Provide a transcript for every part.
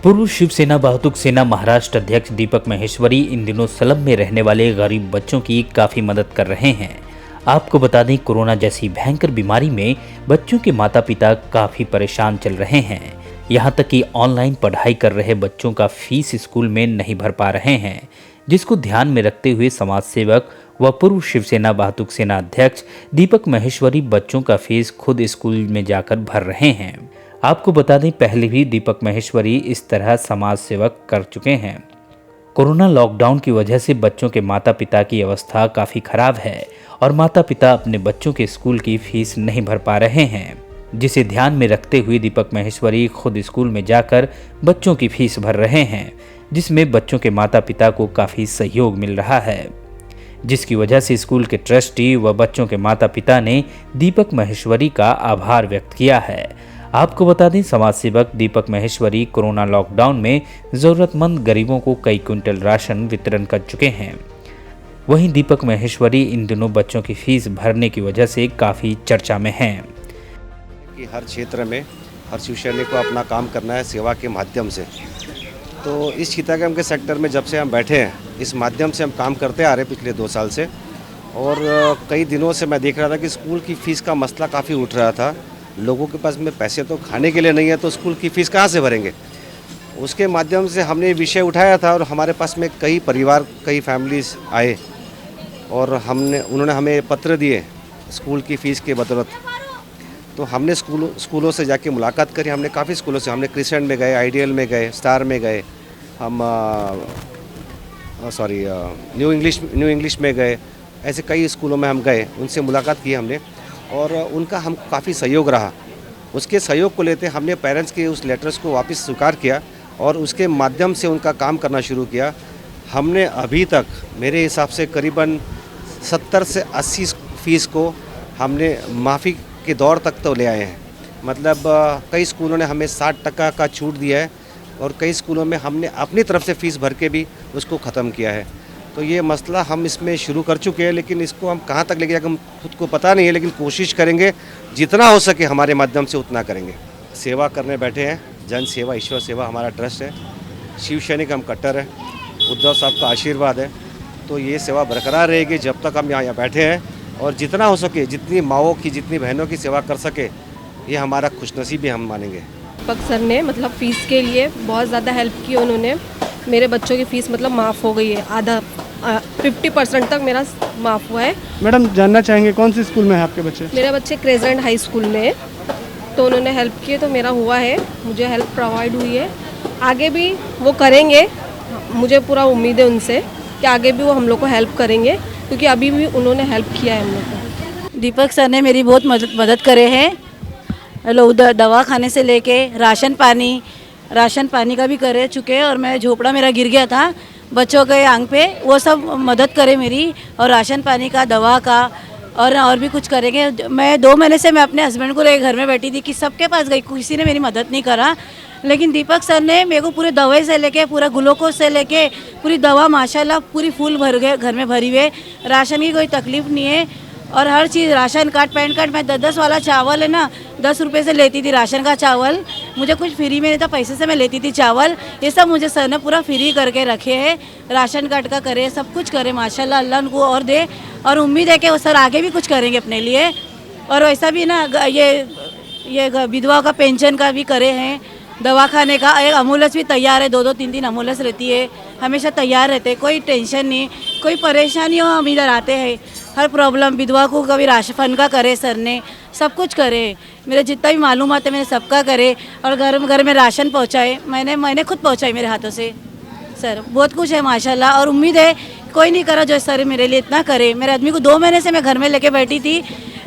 पूर्व शिवसेना वाहतुक सेना महाराष्ट्र अध्यक्ष दीपक महेश्वरी इन दिनों सलब में रहने वाले गरीब बच्चों की काफ़ी मदद कर रहे हैं। आपको बता दें, कोरोना जैसी भयंकर बीमारी में बच्चों के माता पिता काफ़ी परेशान चल रहे हैं। यहाँ तक कि ऑनलाइन पढ़ाई कर रहे बच्चों का फीस स्कूल में नहीं भर पा रहे हैं, जिसको ध्यान में रखते हुए समाज सेवक व पूर्व शिवसेना वाहतुक सेना अध्यक्ष दीपक महेश्वरी बच्चों का फीस खुद स्कूल में जाकर भर रहे हैं। आपको बता दें, पहले भी दीपक महेश्वरी इस तरह समाज सेवक कर चुके हैं। कोरोना लॉकडाउन की वजह से बच्चों के माता पिता की अवस्था काफ़ी खराब है और माता पिता अपने बच्चों के स्कूल की फीस नहीं भर पा रहे हैं, जिसे ध्यान में रखते हुए दीपक महेश्वरी खुद स्कूल में जाकर बच्चों की फीस भर रहे हैं, जिसमें बच्चों के माता पिता को काफ़ी सहयोग मिल रहा है, जिसकी वजह से स्कूल के ट्रस्टी व बच्चों के माता पिता ने दीपक महेश्वरी का आभार व्यक्त किया है। आपको बता दें, समाज सेवक दीपक महेश्वरी कोरोना लॉकडाउन में ज़रूरतमंद गरीबों को कई क्विंटल राशन वितरण कर चुके हैं। वहीं दीपक महेश्वरी इन दिनों बच्चों की फीस भरने की वजह से काफ़ी चर्चा में हैं। कि हर क्षेत्र में हर शिवसैनिक को अपना काम करना है सेवा के माध्यम से। तो इस सीतागढ़ के सेक्टर में जब से हम बैठे हैं, इस माध्यम से हम काम करते आ रहे पिछले 2 साल से, और कई दिनों से मैं देख रहा था कि स्कूल की फ़ीस का मसला काफ़ी उठ रहा था। लोगों के पास में पैसे तो खाने के लिए नहीं है, तो स्कूल की फ़ीस कहाँ से भरेंगे। उसके माध्यम से हमने ये विषय उठाया था और हमारे पास में कई परिवार, कई फैमिलीज़ आए और उन्होंने हमें पत्र दिए स्कूल की फ़ीस के बदौलत। तो हमने स्कूलों से जाके मुलाकात करी। हमने काफ़ी स्कूलों से, हमने क्रिसेंट में गए, आइडियल में गए, स्टार में गए, हम न्यू इंग्लिश में गए, ऐसे कई स्कूलों में हम गए, उनसे मुलाकात की हमने और उनका हम काफ़ी सहयोग रहा। उसके सहयोग को लेते हमने पेरेंट्स के उस लेटर्स को वापस स्वीकार किया और उसके माध्यम से उनका काम करना शुरू किया। हमने अभी तक मेरे हिसाब से करीबन 70 से 80 फ़ीस को हमने माफ़ी के दौर तक तो ले आए हैं। मतलब कई स्कूलों ने हमें 60% का छूट दिया है और कई स्कूलों में हमने अपनी तरफ से फ़ीस भर के भी उसको ख़त्म किया है। तो ये मसला हम इसमें शुरू कर चुके हैं, लेकिन इसको हम कहाँ तक लेके जाएंगे हम खुद को पता नहीं है, लेकिन कोशिश करेंगे जितना हो सके हमारे माध्यम से उतना करेंगे। सेवा करने बैठे हैं, जन सेवा ईश्वर सेवा हमारा ट्रस्ट है। शिवसैनिक हम कट्टर है, उद्धव साहब का आशीर्वाद है, तो ये सेवा बरकरार रहेगी जब तक हम यहाँ बैठे हैं। और जितना हो सके, जितनी माँओं की, जितनी बहनों की सेवा कर सके, ये हमारा खुशनसीबी हम मानेंगे। दीपक सर ने मतलब फ़ीस के लिए बहुत ज़्यादा हेल्प की उन्होंने। मेरे बच्चों की फ़ीस मतलब माफ़ हो गई है, आधा 50% तक मेरा माफ़ हुआ है। मैडम, जानना चाहेंगे कौन सी स्कूल में है आपके बच्चे? मेरे बच्चे क्रेजेंट हाई स्कूल में है, तो उन्होंने हेल्प की तो मेरा हुआ है, मुझे हेल्प प्रोवाइड हुई है। आगे भी वो करेंगे, मुझे पूरा उम्मीद है उनसे कि आगे भी वो हम लोग को हेल्प करेंगे, क्योंकि अभी भी उन्होंने हेल्प किया है हम लोग को। दीपक सर ने मेरी बहुत मदद करे हैं। दवा खाने से लेके राशन पानी का भी करे चुके हैं। और मैं झोपड़ा मेरा गिर गया था बच्चों के आंग पे, वो सब मदद करे मेरी, और राशन पानी का, दवा का, और भी कुछ करेंगे। मैं 2 महीने से मैं अपने हस्बैंड को लेकर घर में बैठी थी कि सबके पास गई, किसी ने मेरी मदद नहीं करा। लेकिन दीपक सर ने मेरे को पूरे दवाई से लेके, पूरा ग्लूकोज से लेके पूरी दवा माशाल्लाह पूरी फुल भर गए, घर में भरी हुए। राशन की कोई तकलीफ़ नहीं है और हर चीज़, राशन कार्ड, पैन कार्ड। मैं 10 वाला चावल है ना, 10 रुपये से लेती थी राशन का चावल, मुझे कुछ फ्री में नहीं था, पैसे से मैं लेती थी चावल। ये सब मुझे सर ने पूरा फ्री करके रखे हैं। राशन कार्ड का करे, सब कुछ करे माशाल्लाह, अल्लाह उनको और दे। और उम्मीद है कि वो सर आगे भी कुछ करेंगे अपने लिए। और वैसा भी ना, ये विधवा का पेंशन का भी करे हैं, दवा खाने का। एक एम्बुलेंस भी तैयार है, 2-2 3-3 एम्बुलेंस रहती है, हमेशा तैयार रहते हैं। कोई टेंशन नहीं, कोई परेशानी हो हम इधर आते हैं। हर प्रॉब्लम विधवा को कभी राशन फंड का करे सर ने, सब कुछ करे। मेरे जितना भी मालूमात है मैंने सबका करे, और घर में राशन पहुंचाए, मैंने खुद पहुंचाई मेरे हाथों से। सर बहुत कुछ है माशाल्लाह, और उम्मीद है कोई नहीं करा जो सर मेरे लिए इतना करे। मेरे आदमी को 2 महीने से मैं घर में लेके बैठी थी।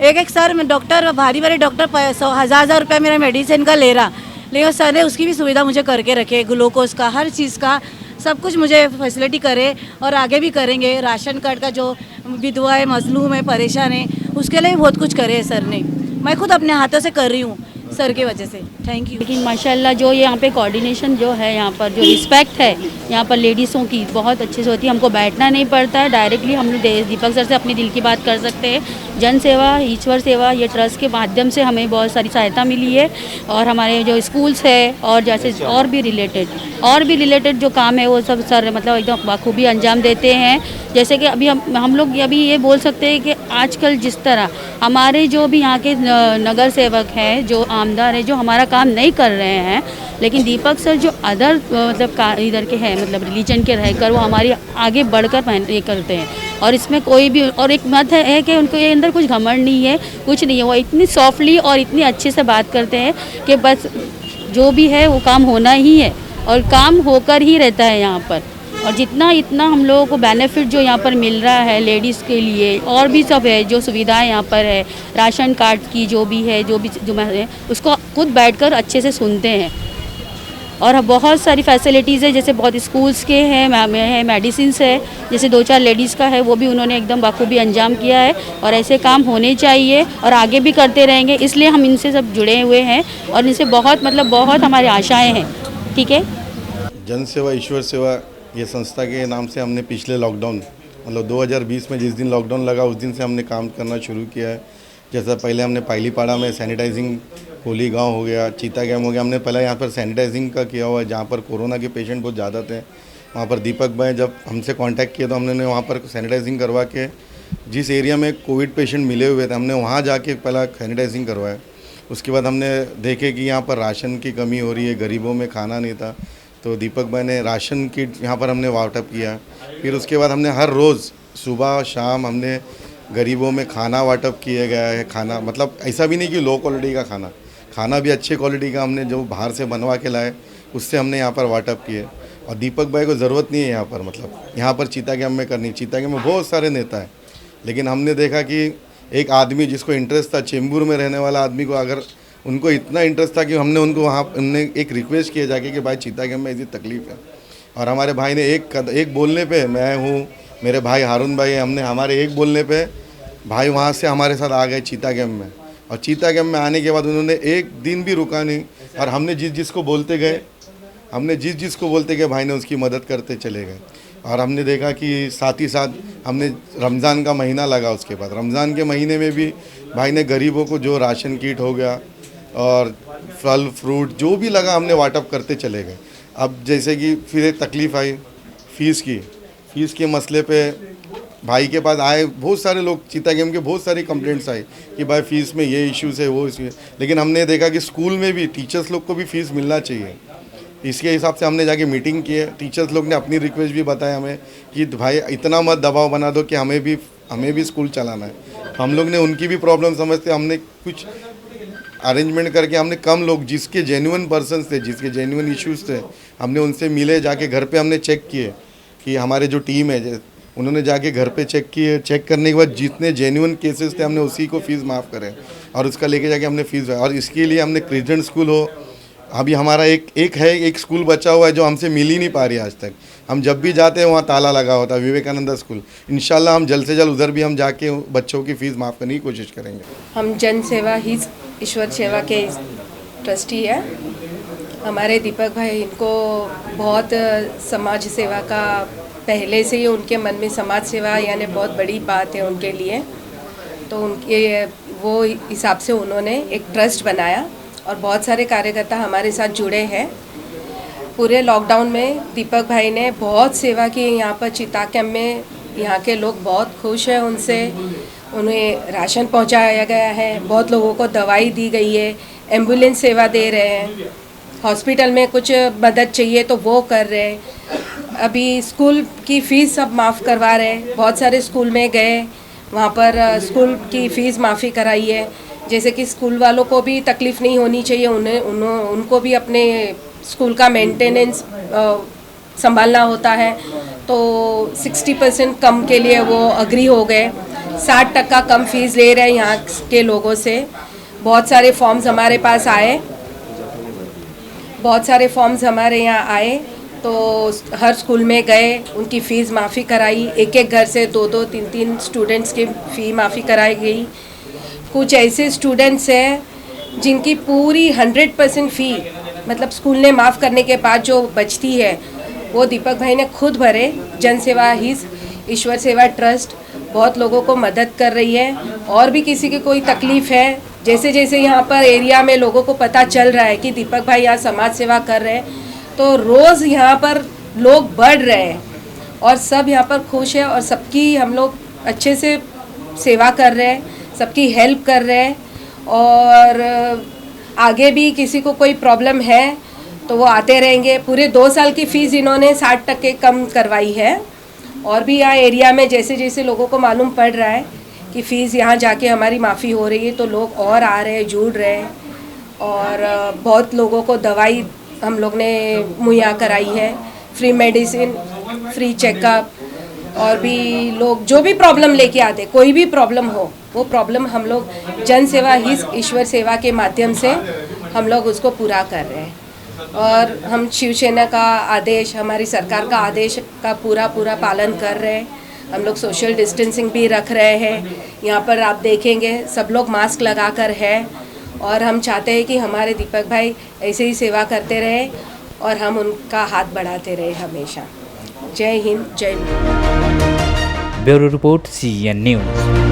एक सर में डॉक्टर, भारी डॉक्टर 1,000 रुपये मेरा मेडिसिन का ले रहा, लेकिन सर ने उसकी भी सुविधा मुझे करके रखे, ग्लूकोज का, हर चीज़ का सब कुछ मुझे फैसिलिटी करे और आगे भी करेंगे। राशन कार्ड का, जो विधवा है, मजलूम है, परेशान है, उसके लिए भी बहुत कुछ करे है सर ने। मैं खुद अपने हाथों से कर रही हूँ सर की वजह से। Thank you. लेकिन माशाल्लाह जो यहाँ पे कोऑर्डिनेशन जो है, यहाँ पर जो रिस्पेक्ट है यहाँ पर लेडीज़ों की बहुत अच्छे से होती है। हमको बैठना नहीं पड़ता है, डायरेक्टली हम दीपक सर से अपने दिल की बात कर सकते हैं। जन सेवा, ईश्वर सेवा, ये ट्रस्ट के माध्यम से हमें बहुत सारी सहायता मिली है। और हमारे जो स्कूल्स है और जैसे और भी रिलेटेड जो काम है वो सब सर मतलब एकदम बखूबी अंजाम देते हैं। जैसे कि अभी हम लोग अभी ये बोल सकते हैं कि आजकल जिस तरह हमारे जो भी यहाँ के नगर सेवक हैं, जो आमदार हैं, जो हमारा काम नहीं कर रहे हैं, लेकिन दीपक सर जो अदर मतलब इधर के हैं, मतलब रिलीजन के रहकर वो हमारी आगे बढ़कर ये करते हैं। और इसमें कोई भी और एक मत है कि उनको ये अंदर कुछ घमंड नहीं है, कुछ नहीं है। वो इतनी सॉफ्टली और इतनी अच्छे से बात करते हैं कि बस जो भी है वो काम होना ही है और काम होकर ही रहता है यहाँ पर। और जितना इतना हम लोगों को बेनिफिट जो यहाँ पर मिल रहा है लेडीज़ के लिए, और भी सब है जो सुविधाएं यहाँ पर है, राशन कार्ड की जो भी है उसको खुद बैठकर अच्छे से सुनते हैं। और बहुत सारी फैसिलिटीज़ है, जैसे बहुत स्कूल्स के हैं, मेडिसिन्स है, जैसे 2-4 लेडीज़ का है, वो भी उन्होंने एकदम बखूबी अंजाम किया है। और ऐसे काम होने चाहिए और आगे भी करते रहेंगे, इसलिए हम इनसे सब जुड़े हुए हैं और इनसे बहुत बहुत हमारी आशाएँ हैं। ठीक है। जन सेवा ईश्वर सेवा ये संस्था के नाम से हमने पिछले लॉकडाउन मतलब 2020 में जिस दिन लॉकडाउन लगा उस दिन से हमने काम करना शुरू किया है। जैसा पहले हमने पाइलीपाड़ा में सैनिटाइजिंग, कोली गांव हो गया, चीता कैम्प हो गया, हमने पहले यहाँ पर सैनिटाइजिंग का किया हुआ है। जहाँ पर कोरोना के पेशेंट बहुत ज़्यादा थे, वहाँ पर दीपक भाई जब हमसे कांटेक्ट किया तो हमने वहाँ पर सैनिटाइजिंग करवा के, जिस एरिया में कोविड पेशेंट मिले हुए थे हमने वहाँ जाके पहला सैनिटाइजिंग करवाया। उसके बाद हमने देखे कि यहाँ पर राशन की कमी हो रही है, गरीबों में खाना नहीं था, तो दीपक भाई ने राशन किट यहाँ पर हमने वाटअप किया। फिर उसके बाद हमने हर रोज़ सुबह शाम हमने गरीबों में खाना वाटअप किया गया है। खाना मतलब ऐसा भी नहीं कि लो क्वालिटी का खाना भी अच्छे क्वालिटी का हमने जो बाहर से बनवा के लाए उससे हमने यहाँ पर वाटअप किए। और दीपक भाई को ज़रूरत नहीं है यहाँ पर, मतलब यहाँ पर चीता कैम्प में करनी। चीता कैम्प में बहुत सारे नेता हैं, लेकिन हमने देखा कि एक आदमी जिसको इंटरेस्ट था, चेंबूर में रहने वाला आदमी को, अगर उनको इतना इंटरेस्ट था कि हमने उनको वहाँ हमने एक रिक्वेस्ट किया जाके कि भाई चीता कैम्प में ऐसी तकलीफ़ है। और हमारे भाई ने एक बोलने पे, मैं हूँ, मेरे भाई हारून भाई है, हमने हमारे एक बोलने पे भाई वहाँ से हमारे साथ आ गए चीता कैम्प में। और चीता कैम्प में आने के बाद उन्होंने एक दिन भी रुका नहीं। और हमने जिस जिसको बोलते गए भाई ने उसकी मदद करते चले गए। और हमने देखा कि साथ ही साथ हमने रमज़ान का महीना लगा, उसके बाद रमज़ान के महीने में भी भाई ने गरीबों को जो राशन किट हो गया और फल फ्रूट जो भी लगा हमने वाटअप करते चले गए। अब जैसे कि फिर एक तकलीफ़ आई फ़ीस के मसले पे भाई के पास आए बहुत सारे लोग, चीता कैम्प के बहुत सारी कंप्लेंट्स आई कि भाई फ़ीस में ये इश्यूज़ है वो इश्यू है। लेकिन हमने देखा कि स्कूल में भी टीचर्स लोग को भी फ़ीस मिलना चाहिए, इसके हिसाब से हमने जाके मीटिंग की है। टीचर्स लोग ने अपनी रिक्वेस्ट भी बताया हमें कि भाई इतना मत दबाव बना दो कि हमें भी स्कूल चलाना है। हम लोग ने उनकी भी प्रॉब्लम समझते हमने कुछ अरेंजमेंट करके हमने कम लोग जिसके जेन्युइन पर्सन्स थे, जिसके जेन्युइन इश्यूज़ थे, हमने उनसे मिले, जाके घर पे हमने चेक किए कि हमारे जो टीम है उन्होंने जाके घर पे चेक किए। चेक करने के बाद जितने जेन्युइन केसेस थे हमने उसी को फ़ीस माफ़ करे और उसका लेके जाके हमने फ़ीस। और इसके लिए हमने क्रिश्चियन स्कूल हो, अभी हमारा एक स्कूल बचा हुआ है जो हमसे मिल ही नहीं पा रही आज तक। हम जब भी जाते हैं वहाँ ताला लगा होता है, विवेकानंद स्कूल। इंशाल्लाह हम जल्द से जल्द उधर भी हम जाके बच्चों की फ़ीस माफ़ करने की कोशिश करेंगे। हम जन सेवा ही ईश्वर सेवा के ट्रस्टी है। हमारे दीपक भाई, इनको बहुत समाज सेवा का पहले से ही उनके मन में समाज सेवा यानी बहुत बड़ी बात है उनके लिए। तो उनके वो हिसाब से उन्होंने एक ट्रस्ट बनाया और बहुत सारे कार्यकर्ता हमारे साथ जुड़े हैं। पूरे लॉकडाउन में दीपक भाई ने बहुत सेवा की यहाँ पर चीता कैम्प में। यहाँ के लोग बहुत खुश हैं उनसे। उन्हें राशन पहुँचाया गया है, बहुत लोगों को दवाई दी गई है, एम्बुलेंस सेवा दे रहे हैं, हॉस्पिटल में कुछ मदद चाहिए तो वो कर रहे हैं। अभी स्कूल की फ़ीस सब माफ़ करवा रहे हैं। बहुत सारे स्कूल में गए, वहाँ पर स्कूल की फ़ीस माफ़ी कराई है। जैसे कि स्कूल वालों को भी तकलीफ़ नहीं होनी चाहिए, उनको भी अपने स्कूल का मेंटेनेंस संभालना होता है। तो 60% कम के लिए वो अग्री हो गए। 60% कम फीस ले रहे हैं यहाँ के लोगों से। बहुत सारे फॉर्म्स हमारे पास आए, हमारे यहाँ आए तो हर स्कूल में गए, उनकी फ़ीस माफ़ी कराई। एक घर से 2-2, 3-3 स्टूडेंट्स की फ़ी माफ़ी कराई गई। कुछ ऐसे स्टूडेंट्स हैं जिनकी पूरी 100% फ़ी मतलब स्कूल ने माफ़ करने के बाद जो बचती है वो दीपक भाई ने खुद भरे। जन सेवा ही ईश्वर सेवा ट्रस्ट बहुत लोगों को मदद कर रही है। और भी किसी की कोई तकलीफ़ है, जैसे जैसे यहाँ पर एरिया में लोगों को पता चल रहा है कि दीपक भाई यहाँ समाज सेवा कर रहे हैं, तो रोज़ यहाँ पर लोग बढ़ रहे हैं और सब यहाँ पर खुश है और सबकी हम लोग अच्छे से सेवा कर रहे हैं, सबकी हेल्प कर रहे हैं। और आगे भी किसी को कोई प्रॉब्लम है तो वो आते रहेंगे। पूरे 2 साल की फ़ीस इन्होंने 60% कम करवाई है। और भी यहाँ एरिया में जैसे जैसे लोगों को मालूम पड़ रहा है कि फ़ीस यहाँ जाके हमारी माफ़ी हो रही है तो लोग और आ रहे हैं, जुड़ रहे हैं। और बहुत लोगों को दवाई हम लोग ने मुहैया कराई है, फ्री मेडिसिन, फ्री चेकअप। और भी लोग जो भी प्रॉब्लम लेके आते, कोई भी प्रॉब्लम हो, वो प्रॉब्लम हम लोग जन सेवा ही ईश्वर सेवा के माध्यम से हम लोग उसको पूरा कर रहे हैं। और हम शिवसेना का आदेश, हमारी सरकार का आदेश का पूरा पालन कर रहे हैं। हम लोग सोशल डिस्टेंसिंग भी रख रहे हैं। यहाँ पर आप देखेंगे सब लोग मास्क लगा कर है। और हम चाहते हैं कि हमारे दीपक भाई ऐसे ही सेवा करते रहे और हम उनका हाथ बढ़ाते रहे हमेशा। जय हिंद, जय Bharat. Bureau report CN news.